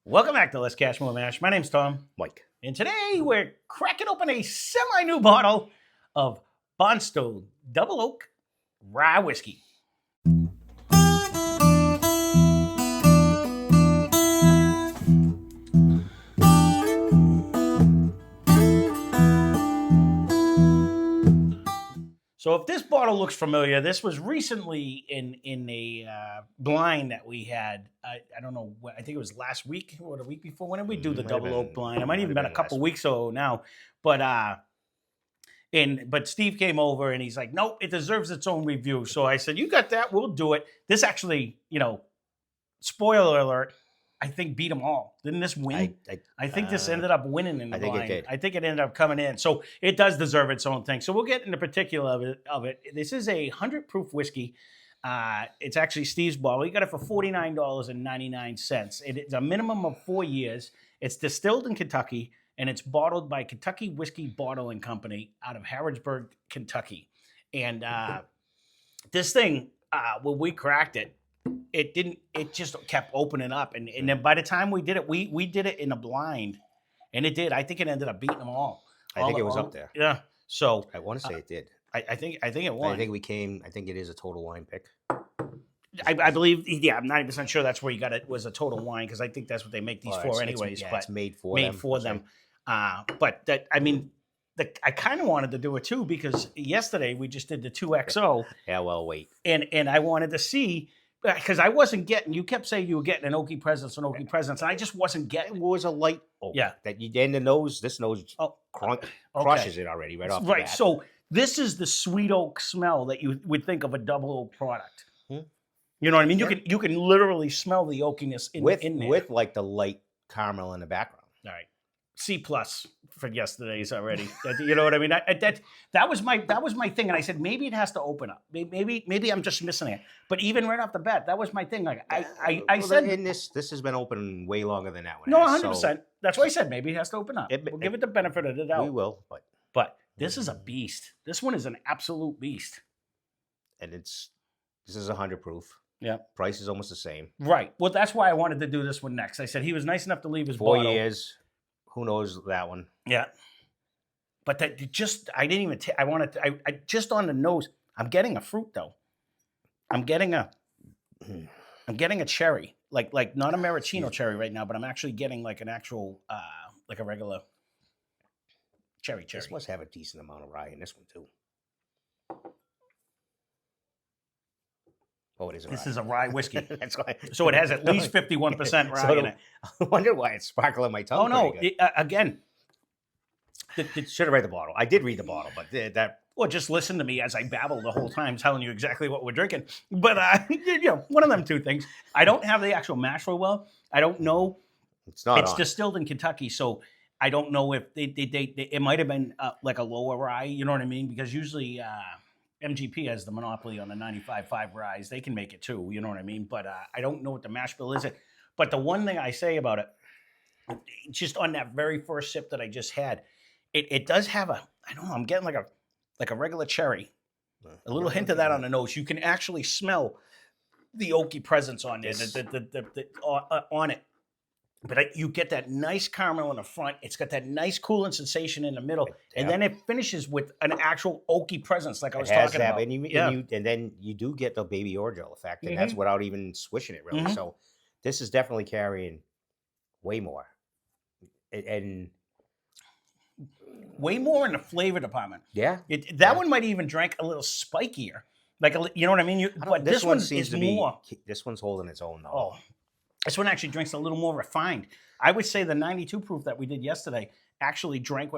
Welcome back to Lesscashmoremash. My name's Tom, Mike. and today we're cracking open a semi-new bottle of Bondstone Double Oak Rye Whiskey. So if this bottle looks familiar, this was recently in a blind that we had. I don't know. I think it was last week or the week before. When did we do the Double Oak blind? It might even been a couple weeks ago now. But Steve came over and he's like, nope, it deserves its own review. So I said, you got that? We'll do it. This actually, spoiler alert, I think beat them all. Didn't this win? I think this ended up winning in the blind. It did. I think it ended up coming in. So it does deserve its own thing. So we'll get into particular of it. This is a 100 proof whiskey. It's actually Steve's bottle. He got it for $49.99. It's a minimum of 4 years. It's distilled in Kentucky, and it's bottled by Kentucky Whiskey Bottling Company out of Harrodsburg, Kentucky. And this thing, when we cracked it, it just kept opening up. And then by the time we did it, we did it in a blind. And it did. I think it ended up beating them all. I think it was up there. Yeah. So I want to say it did. I think it won. I think it is a total wine pick. I believe, yeah, I'm 90% sure that's where you got it, was a total wine, because I think that's what they make these for anyways. But it's made for them. But that, I mean, I kind of wanted to do it too, because yesterday we just did the 2XO. Yeah, well, wait. And I wanted to see, because I wasn't getting, you kept saying you were getting an oaky presence, and I just wasn't getting. It was a light oak. Yeah. That you then the nose, this nose crushes it already right off the bat. So this is the sweet oak smell that you would think of a double oak product. You know what I mean? You can literally smell the oakiness in there. With like the light caramel in the background. All right. C+ for yesterday's already. You know what I mean? That was my thing, and I said maybe it has to open up. Maybe I'm just missing it. But even right off the bat, that was my thing. Like I said, and this has been open way longer than that one. No, 100%. That's why I said maybe it has to open up. We'll give it the benefit of the doubt. We will, but this is a beast. This one is an absolute beast. And this is 100 proof. Yeah. Price is almost the same. Right. Well, that's why I wanted to do this one next. I said he was nice enough to leave his 4 bottle. years. Who knows that one? Yeah. But I didn't even, I just on the nose, I'm getting a fruit though. I'm getting a cherry, like not a maraschino cherry right now, but I'm actually getting like an actual, like a regular cherry. This must have a decent amount of rye in this one too. Oh, it is a rye. This is a rye whiskey. That's why. So it has at least 51% rye in it. I wonder why it's sparkling my tongue. Oh, no. Again. Should have read the bottle. I did read the bottle, but that... Well, just listen to me as I babble the whole time telling you exactly what we're drinking. But, one of them two things. I don't have the actual mash real well. I don't know. It's distilled in Kentucky, so I don't know if it might have been like a lower rye, you know what I mean? Because usually... MGP has the monopoly on the 95.5 ryes. They can make it too, you know what I mean? But I don't know what the mash bill is. But the one thing I say about it, just on that very first sip that I just had, it does have I don't know, I'm getting like a regular cherry. A little hint of that on the nose. You can actually smell the oaky presence on there, on it. But you get that nice caramel in the front. It's got that nice cooling sensation in the middle. And then it finishes with an actual oaky presence, like I was talking about. And then you do get the baby orgeat effect, and that's without even swishing it, really. So this is definitely carrying way more. And way more in the flavor department. Yeah. That one might even drink a little spikier. Like, you know what I mean? But this one seems to be more. This one's holding its own, though. Oh. This one actually drinks a little more refined. I would say the 92 proof that we did yesterday actually drank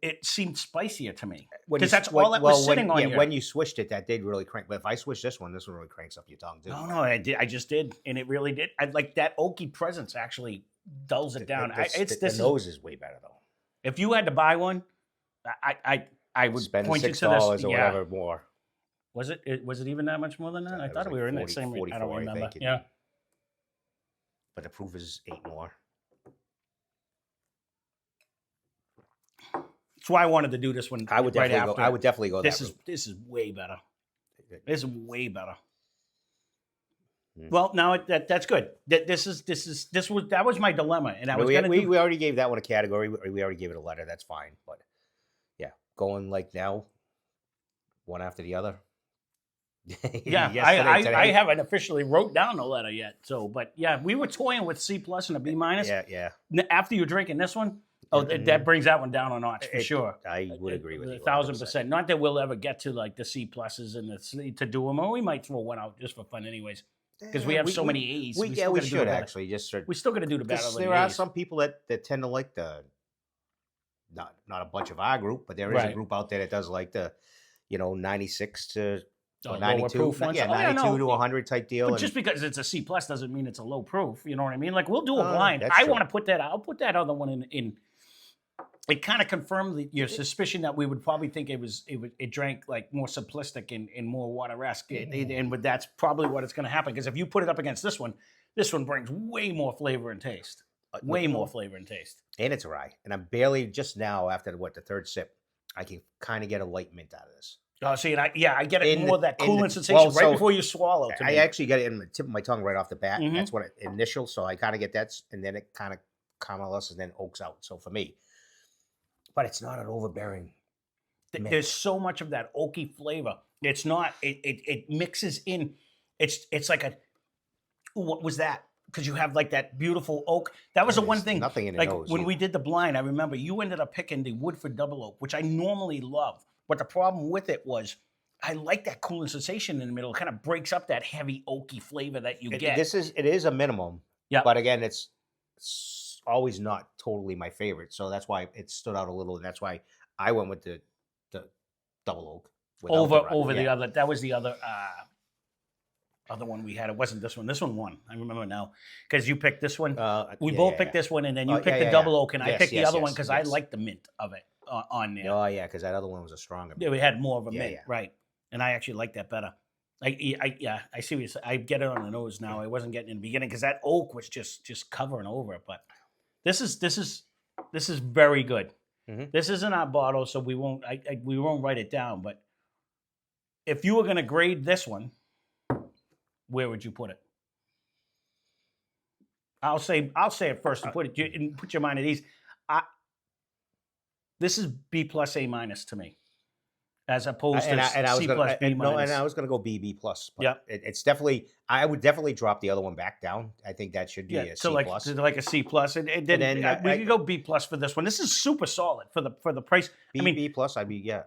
it seemed spicier to me. Because that's all that was sitting on here. When you swished it, that did really crank. But if I switch this one really cranks up your tongue too. No, I did. I just did, and it really did. Like that oaky presence actually dulls it down. The nose is way better though. If you had to buy one, I would spend point you to this. $6 or whatever more. Was it even that much more than that? I thought we were in that same range. I don't remember. Yeah. But the proof is 8 more. That's why I wanted to do this one. I would definitely go. This is way better. This is way better. Well, now that's good. That was my dilemma, and I was gonna do. We already gave that one a category. We already gave it a letter. That's fine. But yeah, going like now, one after the other. Yeah, I haven't officially wrote down the letter yet. So, but yeah, we were toying with C plus and a B minus. Yeah. After you're drinking this one, that brings that one down a notch for sure. I would agree with you 1,000%. Not that we'll ever get to like the C pluses and the C to do them, or we might throw one out just for fun, anyways. Because we have so many A's. We should actually just start. We still got to do the battle. There are some people that tend to like the not a bunch of our group, but there is a group out there that does like the 96 to. 92, yeah, 92 to 100 type deal. But just because it's a C plus doesn't mean it's a low proof. You know what I mean? Like we'll do a blind. I want to put that. I'll put that other one in. It kind of confirmed your suspicion that we would probably think it drank like more simplistic and more water-esque, and that's probably what it's going to happen. Because if you put it up against this one brings way more flavor and taste. Way more flavor and taste. And it's rye. And I'm barely just now after the third sip, I can kind of get a light mint out of this. Oh, see, I get it more that cooling sensation right before you swallow. I actually get it in the tip of my tongue right off the bat. That's what initial. So I kind of get that, and then it kind of caramelizes and then oaks out. So for me, but it's not an overbearing. There's so much of that oaky flavor. It's not. It mixes in. It's like what was that? Because you have like that beautiful oak. That was the one thing. Nothing in the like nose. When we did the blind, I remember you ended up picking the Woodford Double Oak, which I normally love. But the problem with it was I like that cooling sensation in the middle. It kind of breaks up that heavy oaky flavor that you get. It is a minimum. Yeah. But again, it's always not totally my favorite. So that's why it stood out a little. And that's why I went with the double oak. Over the other. That was the other one we had. It wasn't this one. This one won. I remember now. Because you picked this one. We both picked this one, and then you picked the double oak, and I picked the other one because I like the mint of it. On there. Oh yeah, because that other one was a stronger. Yeah, we had more of a mint, right? And I actually like that better. I see what you're saying. I get it on the nose now. I wasn't getting in the beginning because that oak was just covering over it. But this is very good. This isn't our bottle, so we won't write it down. But if you were going to grade this one, where would you put it? I'll say it first to put your mind at ease. This is B plus A minus to me, as opposed to C plus B minus. And I was going to go B plus. Yeah, it's definitely. I would definitely drop the other one back down. I think that should be a C plus. Like a C plus, and then we could go B plus for this one. This is super solid for the price. B plus. I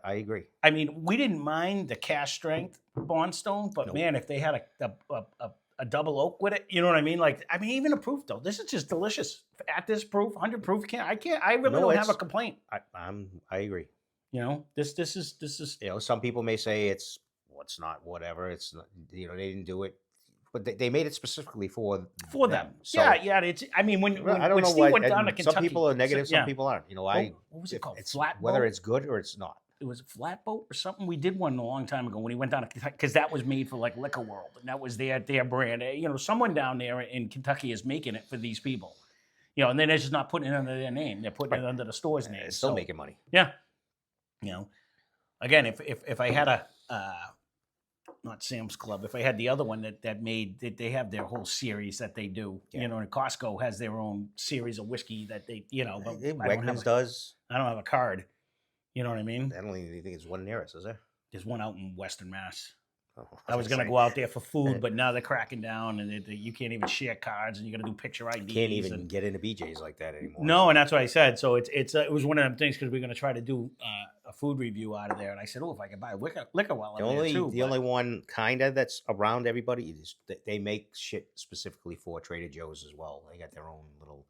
agree. I mean, we didn't mind the cash strength Bondstone, but man, if they had a double oak with it, you know what I mean? Like, I mean, even a proof though, this is just delicious. At this proof, 100 proof, I really don't have a complaint. I agree. You know, this is. Some people may say it's not whatever. It's not, they didn't do it, but they made it specifically for them. So, yeah. It's. I mean, when know Steve went down to Kentucky, some people are negative, some people aren't. What was it called? Whether it's good or it's not. It was a Flatboat or something. We did one a long time ago when he went down to Kentucky, because that was made for like Liquor World, and that was their brand. Someone down there in Kentucky is making it for these people. And then they're just not putting it under their name; they're putting it under the store's name. It's still making money. Yeah. Again, if I had a not Sam's Club, if I had the other one that they have their whole series that they do. And Costco has their own series of whiskey that they But Wegmans does. I don't have a card. You know what I mean? I don't even think it's one near us, is there? There's one out in Western Mass. Oh, I was going to go out there for food, but now they're cracking down, and you can't even share cards, and you got to do picture IDs. Can't even get into BJ's like that anymore. No, and that's what I said. So it was one of them things because we're going to try to do a food review out of there, and I said, if I could buy liquor while I'm there too. The only one kind of that's around everybody is they make shit specifically for Trader Joe's as well. They got their own little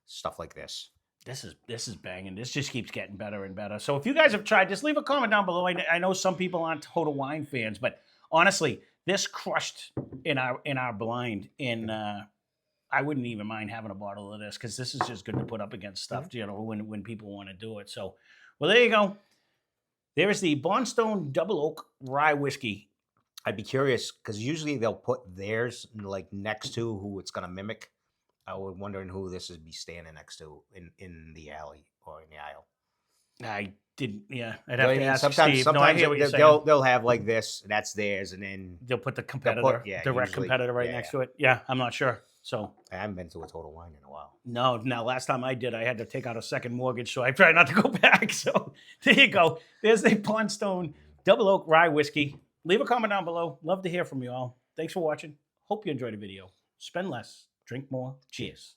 stuff like this. This is banging. This just keeps getting better and better. So if you guys have tried this, leave a comment down below. I know some people aren't total wine fans, but honestly, this crushed in our blind. And I wouldn't even mind having a bottle of this because this is just good to put up against stuff, when people want to do it. So, well, there you go. There's the Bondstone Double Oak Rye Whiskey. I'd be curious because usually they'll put theirs like next to who it's going to mimic. I was wondering who this would be standing next to in the alley or in the aisle. Didn't, yeah. I'd You know have what I to mean? ask Sometimes, Steve. No, I sometimes hear what you're saying. they'll have like this, and that's theirs, and then They'll put the competitor, direct usually, competitor right next to it. Yeah, I'm not sure. So I haven't been to a Total Wine in a while. no, now last time I did, I had to take out a second mortgage, so I tried not to go back. So there you go. There's the Bondstone Double Oak Rye Whiskey. Leave a comment down below. Love to hear from you all. Thanks for watching. Hope you enjoyed the video. Spend less, drink more. Cheers.